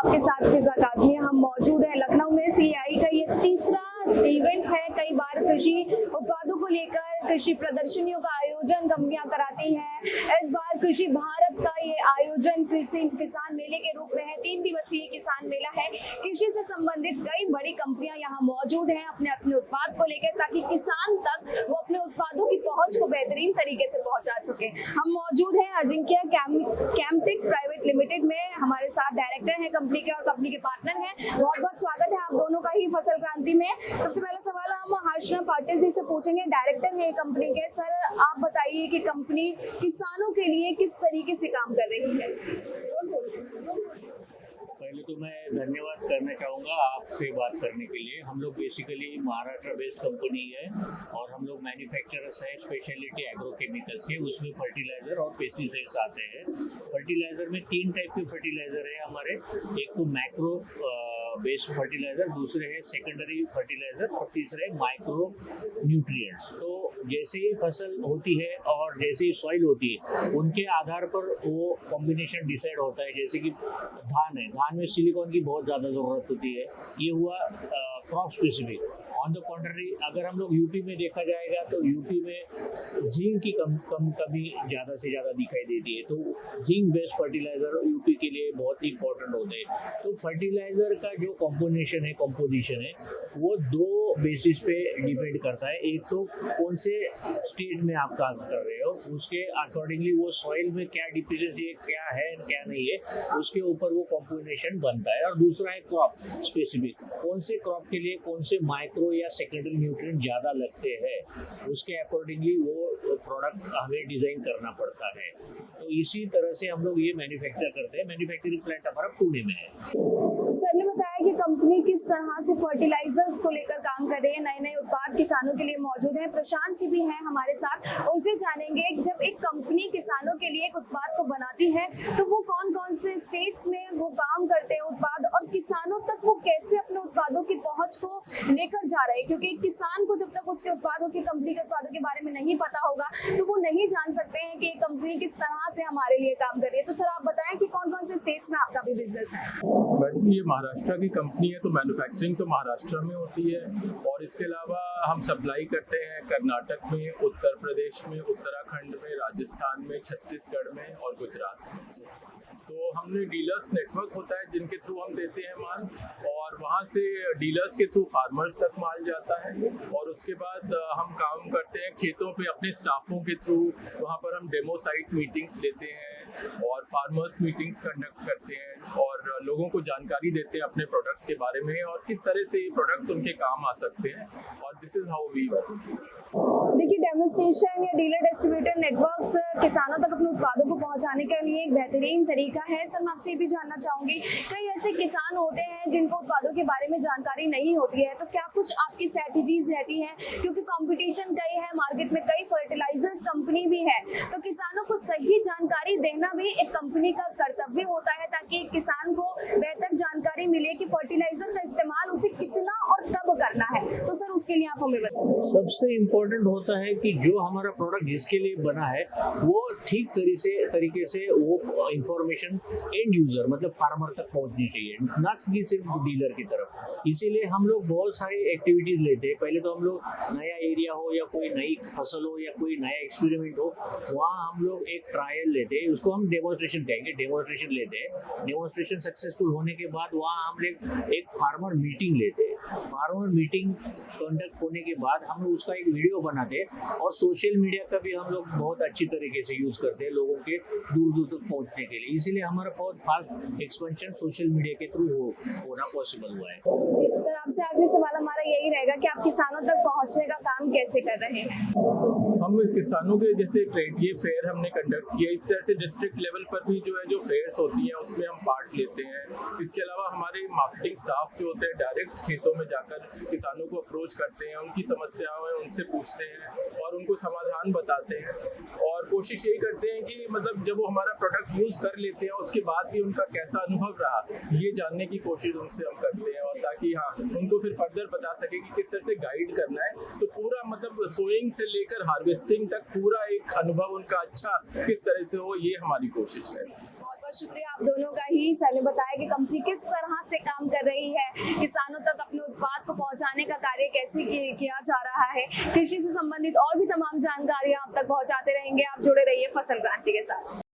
आपके साथ फिजा काज़मी। हम मौजूद हैं लखनऊ में। सीआई का ये तीसरा इवेंट है। कई बार कृषि उत्पादों को लेकर कृषि प्रदर्शनियों का आयोजन कंपनियां कराती हैं। इस बार कृषि भारत का ये आयोजन कृषि किसान मेले के रूप में है। 3 दिवसीय किसान मेला है। कृषि से संबंधित कई बड़ी कंपनियां यहाँ मौजूद हैं अपने अपने उत्पाद को लेकर, ताकि किसान तक वो अपने उत्पादों की पहुंच को बेहतरीन तरीके से पहुंचा सके। हम मौजूद हैं अजिंक्य केमटेक प्राइवेट लिमिटेड में। हमारे साथ डायरेक्टर हैं कंपनी के और कंपनी के पार्टनर हैं। बहुत बहुत स्वागत है आप दोनों का ही फसल क्रांति में। सबसे पहला सवाल हम हर्षना पाटिल जी से पूछेंगे, डायरेक्टर है कंपनी के। सर, आप बताइए कि कंपनी किसानों के लिए किस तरीके से काम कर रही है। पहले तो मैं धन्यवाद करना चाहूँगा आपसे बात करने के लिए। हम लोग बेसिकली महाराष्ट्र बेस्ड कंपनी है और हम लोग मैन्युफैक्चरर्स है स्पेशलिटी एग्रोकेमिकल्स के। उसमें फर्टिलाइजर और पेस्टिसाइड्स आते हैं। फर्टिलाइजर में 3 टाइप के फर्टिलाइजर है हमारे। एक तो मैक्रो बेस्ड फर्टिलाइजर, दूसरे है सेकेंडरी फर्टिलाइजर और तीसरे माइक्रो न्यूट्रिएंट्स। तो जैसे ही फसल होती है और जैसे ही सॉइल होती है, उनके आधार पर वो कॉम्बिनेशन डिसाइड होता है। जैसे कि धान है, धान में सिलिकॉन की बहुत ज़्यादा ज़रूरत होती है। ये हुआ crop specific. On the contrary, अगर हम लोग यूपी में देखा जाएगा तो यूपी में जिंक की कमी ज़्यादा से ज़्यादा दिखाई देती है। तो जिंक बेस्ड फर्टिलाइजर यूपी के लिए बहुत इंपॉर्टेंट होते हैं। तो फर्टिलाइजर का जो कंपोजिशन है वो 2 बेसिस पे डिपेंड करता है। एक तो कौन से स्टेट में आप काम कर रहे हो, उसके अकॉर्डिंगली वो सॉइल में क्या डिफिशिएंसी है, क्या है क्या नहीं है, उसके ऊपर वो कॉम्बिनेशन बनता है। और दूसरा है क्रॉप स्पेसिफिक, कौन से क्रॉप के लिए कौन से माइक्रो या सेकेंडरी न्यूट्रिएंट ज़्यादा लगते हैं, उसके अकॉर्डिंगली वो प्रोडक्ट हमें डिज़ाइन करना पड़ता है। तो इसी तरह से हम लोग ये मैन्युफैक्चर करते हैं। मैन्युफैक्चरिंग प्लांट हमारा पुणे में है। सर ने बताया कि कंपनी किस तरह से फर्टिलाइजर्स को लेकर काम कर रही है। नए नए उत्पाद किसानों के लिए मौजूद हैं। प्रशांत जी भी हैं हमारे साथ, उनसे जानेंगे जब एक कंपनी किसानों के लिए एक उत्पाद को बनाती है तो वो कौन कौन से स्टेट्स में वो काम करते हैं उत्पाद, और किसानों तक वो कैसे अपने उत्पादों की पहुंच को लेकर जा रहे हैं। क्योंकि किसान को जब तक उसके उत्पादों की, कंपनी के उत्पादों के बारे में नहीं पता होगा तो वो नहीं जान सकते हैं कि कंपनी किस तरह से हमारे लिए काम कर रही है। तो सर, आप बताएं कि कौन कौन से स्टेट्स में आपका भी बिजनेस है। मैडम, ये महाराष्ट्र की कंपनी है तो मैन्युफैक्चरिंग तो महाराष्ट्र में होती है, और इसके अलावा हम सप्लाई करते हैं कर्नाटक में, उत्तर प्रदेश में, उत्तराखंड में, राजस्थान में, छत्तीसगढ़ में और गुजरात में। तो हमने डीलर्स नेटवर्क होता है जिनके थ्रू हम देते हैं माल, और वहाँ से डीलर्स के थ्रू फार्मर्स तक माल जाता है। और उसके बाद हम काम करते हैं खेतों पे अपने स्टाफों के थ्रू। वहाँ पर हम डेमो साइट मीटिंग्स लेते हैं और फार्मर्स मीटिंग्स कंडक्ट करते हैं और लोगों को जानकारी देते हैं अपने प्रोडक्ट्स के बारे में और किस तरह से ये प्रोडक्ट्स उनके काम आ सकते हैं। और this is how we work. देखिए, डेमोन्स्ट्रेशन या डीलर डिस्ट्रीब्यूटर नेटवर्क्स किसानों तक अपने उत्पादों को पहुंचाने के लिए एक बेहतरीन तरीका है। सर, मैं आपसे ये भी जानना चाहूंगी, कई ऐसे किसान होते हैं जिनको उत्पादों के बारे में जानकारी नहीं होती है, तो क्या कुछ आपकी स्ट्रेटजीज रहती हैं? क्योंकि कंपटीशन कई है मार्केट में, कई फर्टिलाइजर्स कंपनी भी है, तो किसानों को सही जानकारी देना भी एक कंपनी का कर्तव्य होता है, ताकि किसान को बेहतर जानकारी मिले कि फर्टिलाइजर का इस्तेमाल उसे कितना और कब करना है। तो सर, उसके लिए आप हमें बताइए। सबसे इम्पोर्टेंट होता है कि जो हमारा प्रोडक्ट जिसके लिए बना है वो ठीक तरीके से वो इंफॉर्मेशन एंड यूजर मतलब फार्मर तक पहुंचनी चाहिए, ना कि सिर्फ डीलर की तरफ। इसीलिए हम लोग बहुत सारी एक्टिविटीज लेते हैं। पहले तो हम लोग नया एरिया हो या कोई नई फसल हो या कोई नया एक्सपेरिमेंट हो, वहाँ हम लोग एक ट्रायल लेते हैं, उसको हम डेमोन्स्ट्रेशन कहेंगे। डेमोन्स्ट्रेशन लेते हैं, डेमोन्स्ट्रेशन सक्सेसफुल होने के बाद वहाँ हम एक फार्मर मीटिंग लेते हैं। फार्मर मीटिंग कंडक्ट होने के बाद हम लोग उसका एक वीडियो बनाते हैं और सोशल मीडिया का भी हम लोग बहुत अच्छी तरीके से यूज करते हैं लोगों के दूर दूर तक पहुंचने के लिए। इसीलिए हमारा बहुत फास्ट एक्सपेंशन सोशल मीडिया के थ्रू होना पॉसिबल हुआ है। सर, आपसे आखिरी सवाल हमारा यही रहेगा कि आप किसानों तक पहुंचने का काम कैसे कर रहे हैं? हम किसानों के जैसे ट्रेड ये फेयर हमने कंडक्ट किया, इस तरह से डिस्ट्रिक्ट लेवल पर भी जो है जो फेयर्स होती हैं उसमें हम पार्ट लेते हैं। इसके अलावा हमारे मार्केटिंग स्टाफ जो होते हैं डायरेक्ट खेतों में जाकर किसानों को अप्रोच करते हैं, उनकी समस्याएं उनसे पूछते हैं और उनको समाधान बताते हैं। और कोशिश यही करते हैं कि मतलब जब वो हमारा प्रोडक्ट यूज कर लेते हैं उसके बाद भी उनका कैसा अनुभव रहा, ये जानने की कोशिश उनसे हम करते हैं, और ताकि उनको फिर फर्दर बता सके कि किस तरह से गाइड करना है। तो पूरा मतलब सोइंग से लेकर हार्वेस्टिंग तक पूरा एक अनुभव उनका अच्छा किस तरह से हो, ये हमारी कोशिश है। बहुत शुक्रिया आप दोनों का ही। सर ने बताया कि कंपनी किस तरह से काम कर रही है, किसानों तक अपने उत्पाद को पहुंचाने का कार्य कैसे किया जा रहा है। कृषि से संबंधित और भी तमाम जानकारियां आप तक पहुंचाते रहेंगे। आप जुड़े रहिए फसल क्रांति के साथ।